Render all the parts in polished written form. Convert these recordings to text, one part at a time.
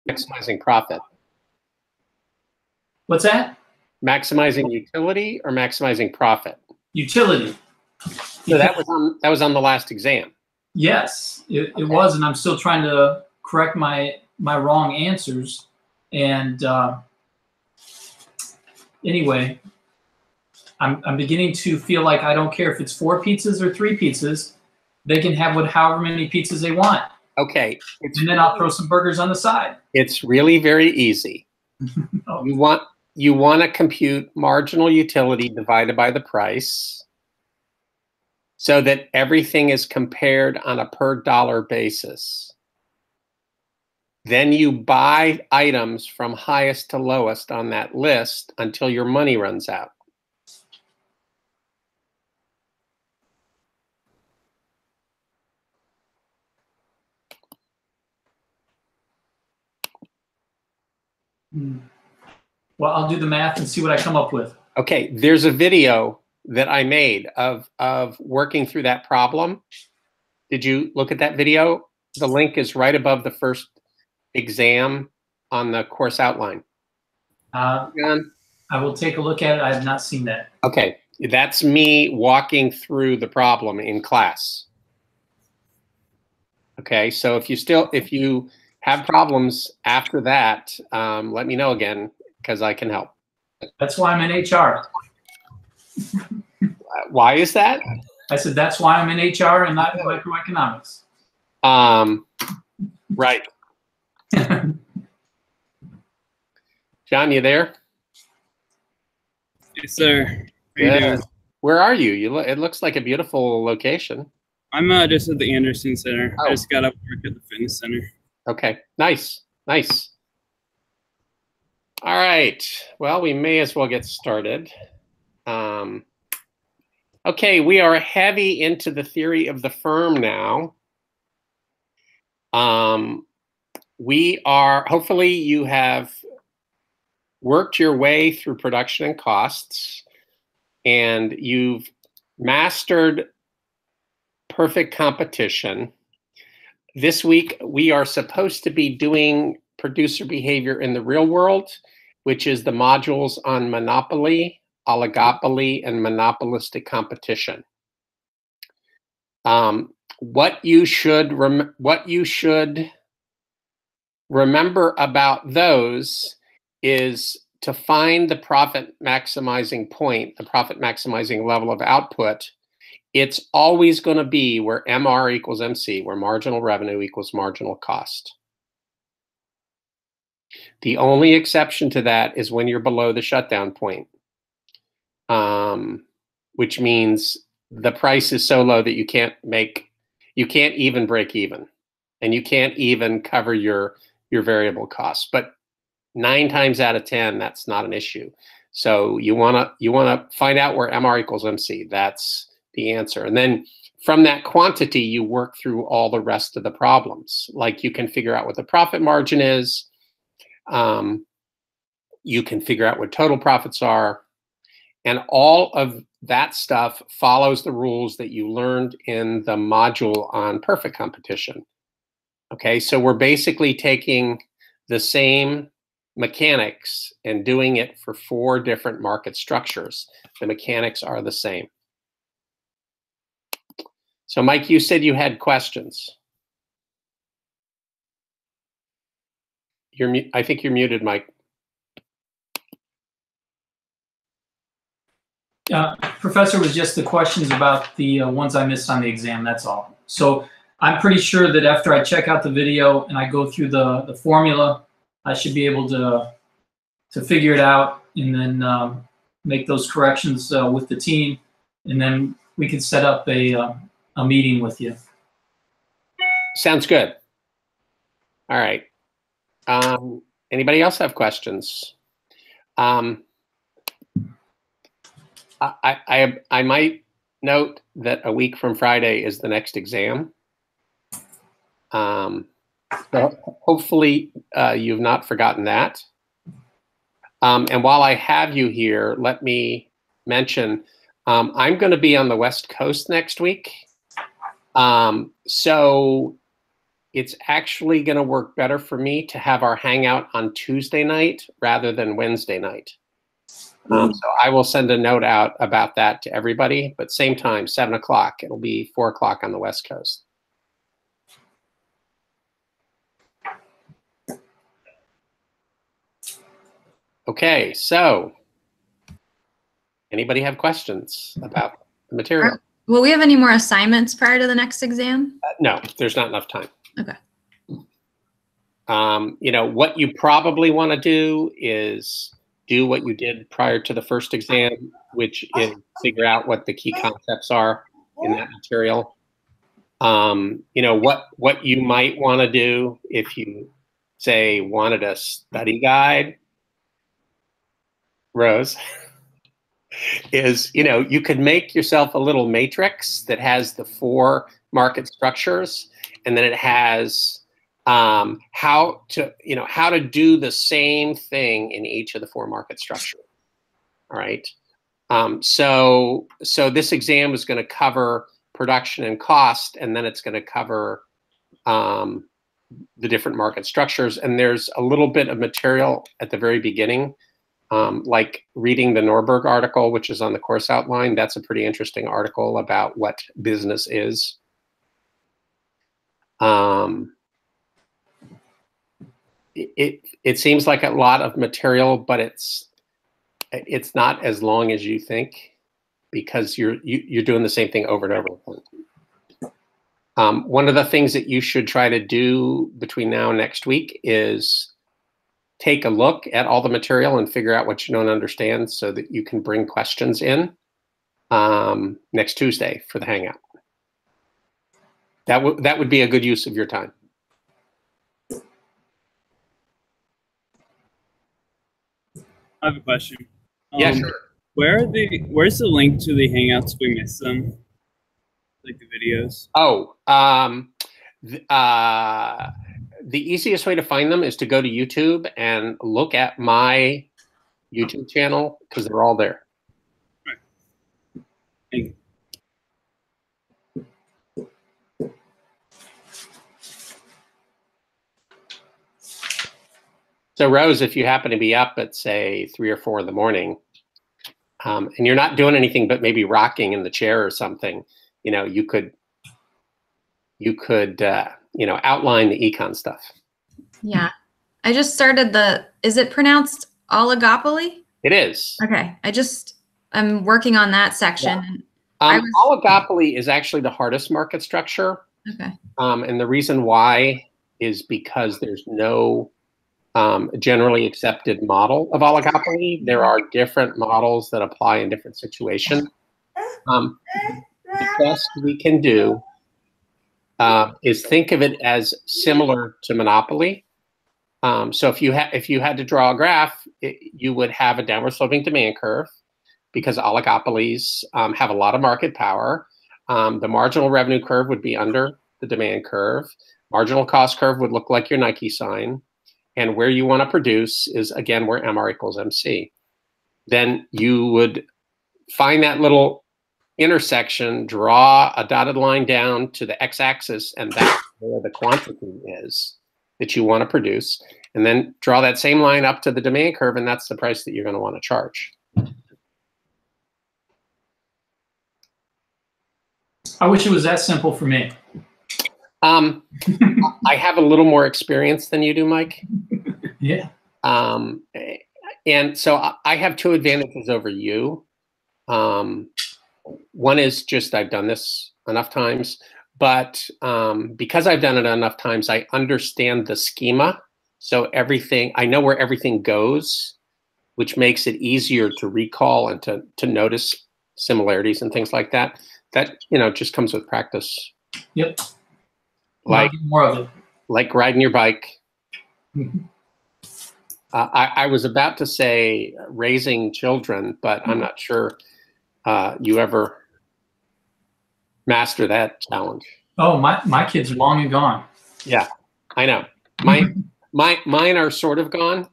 maximizing profit? What's that? Maximizing utility or maximizing profit? Utility. So that was on the last exam. Yes, it was, and I'm still trying to correct my wrong answers. And anyway, I'm beginning to feel like I don't care if it's 4 pizzas or 3 pizzas. They can have however many pizzas they want. Okay. And then I'll throw some burgers on the side. It's really very easy. Oh. You want to compute marginal utility divided by the price so that everything is compared on a per dollar basis. Then you buy items from highest to lowest on that list until your money runs out. Well, I'll do the math and see what I come up with. Okay, there's a video that I made of working through that problem. Did you look at that video? The link is right above the first exam on the course outline. I will take a look at it. I have not seen that. Okay, that's me walking through the problem in class. Okay, so if you have problems after that, let me know again because I can help. That's why I'm in HR. Why is that? I said that's why I'm in HR and not in microeconomics. Right. John, you there? Yes, sir. Yeah. Where are you? It looks like a beautiful location. I'm just at the Anderson Center. Oh. I just got up work at the fitness center. Okay, nice, nice. All right, well, we may as well get started. Okay, we are heavy into the theory of the firm now. Hopefully you have worked your way through production and costs, and you've mastered perfect competition. This week, we are supposed to be doing producer behavior in the real world, which is the modules on monopoly, oligopoly, and monopolistic competition. What you should remember about those is to find the profit maximizing point, the profit maximizing level of output. It's always going to be where MR equals MC, where marginal revenue equals marginal cost. The only exception to that is when you're below the shutdown point, which means the price is so low that you can't even break even, and you can't even cover your variable costs. But 9 times out of 10, that's not an issue. So you wanna find out where MR equals MC. That's the answer. And then from that quantity, you work through all the rest of the problems. Like you can figure out what the profit margin is. You can figure out what total profits are. And all of that stuff follows the rules that you learned in the module on perfect competition. Okay, so we're basically taking the same mechanics and doing it for 4 different market structures. The mechanics are the same. So Mike, you said you had questions. I think you're muted, Mike. Professor, was just the questions about the ones I missed on the exam, that's all. So I'm pretty sure that after I check out the video and I go through the formula, I should be able to figure it out and then make those corrections with the team, and then we can set up a meeting with you. Sounds good. All right. Anybody else have questions? I might note that a week from Friday is the next exam. So hopefully you've not forgotten that. And while I have you here, let me mention I'm going to be on the West Coast next week. So it's actually going to work better for me to have our hangout on Tuesday night rather than Wednesday night. So I will send a note out about that to everybody, but same time, 7 o'clock. It'll be 4 o'clock on the West Coast. Okay, so anybody have questions about the material? Will we have any more assignments prior to the next exam? No, there's not enough time. Okay. You know, what you probably want to do is do what you did prior to the first exam, which is figure out what the key concepts are in that material. You know, what you might want to do if you, say, wanted a study guide, Rose, is, you know, you could make yourself a little matrix that has the 4 market structures, and then it has how to do the same thing in each of the 4 market structures. All right. So this exam is going to cover production and cost, and then it's going to cover the different market structures. And there's a little bit of material at the very beginning, like reading the Norberg article, which is on the course outline. That's a pretty interesting article about what business is. It seems like a lot of material, but it's not as long as you think, because you're doing the same thing over and over. One of the things that you should try to do between now and next week is take a look at all the material and figure out what you don't understand, so that you can bring questions in next Tuesday for the Hangout. That would be a good use of your time. I have a question. Yeah, sure. Where's the link to the Hangouts if we missed them? Like the videos? Oh, the easiest way to find them is to go to YouTube and look at my YouTube channel, because they're all there. Right. Thank you. So Rose, if you happen to be up at, say, 3 or 4 in the morning, and you're not doing anything but maybe rocking in the chair or something, you know, you could you know, outline the econ stuff. Yeah. I just started is it pronounced oligopoly? It is. Okay. I'm working on that section. Yeah. Oligopoly is actually the hardest market structure. Okay. And the reason why is because there's no generally accepted model of oligopoly. There are different models that apply in different situations. The best we can do is think of it as similar to monopoly. So if you had to draw a graph, you would have a downward sloping demand curve, because oligopolies have a lot of market power. The marginal revenue curve would be under the demand curve. Marginal cost curve would look like your Nike sign. And where you want to produce is, again, where MR equals MC. Then you would find that little intersection, draw a dotted line down to the x-axis, and that's where the quantity is that you want to produce. And then draw that same line up to the demand curve, and that's the price that you're going to want to charge. I wish it was that simple for me. I have a little more experience than you do, Mike. Yeah. And so I have 2 advantages over you. One is just I've done this enough times, but because I've done it enough times, I understand the schema. So I know where everything goes, which makes it easier to recall and to notice similarities and things like that. That, you know, just comes with practice. Yep. Like more of it. Like riding your bike. I was about to say raising children, but I'm not sure you ever master that challenge. Oh, my kids are long and gone. Yeah, I know. Mine are sort of gone,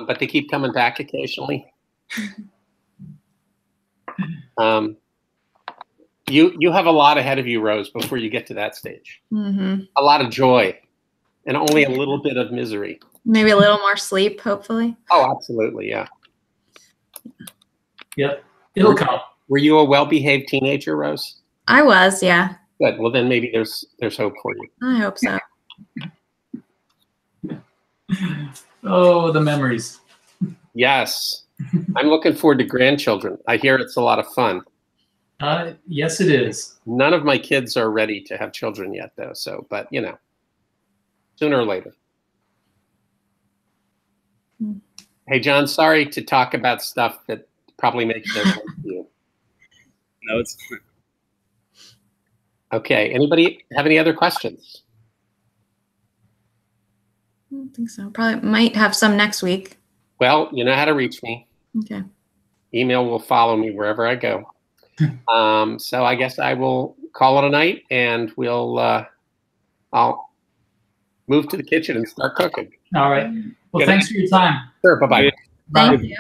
but they keep coming back occasionally. You have a lot ahead of you, Rose, before you get to that stage. Mm-hmm. A lot of joy and only a little bit of misery. Maybe a little more sleep, hopefully. Oh, absolutely, yeah. Yep, it'll come. Were you a well-behaved teenager, Rose? I was, yeah. Good. Well, then maybe there's hope for you. I hope so. Oh, the memories. Yes. I'm looking forward to grandchildren. I hear it's a lot of fun. Yes, it is. None of my kids are ready to have children yet, though. So, but you know, sooner or later. Hey, John, sorry to talk about stuff that probably makes no sense to you. No, it's fine. Okay. Anybody have any other questions? I don't think so. Probably might have some next week. Well, you know how to reach me. Okay. Email will follow me wherever I go. So I guess I will call it a night, and I'll move to the kitchen and start cooking. All right. Well, Good thanks for your time. Sure. Bye-bye. Thank you.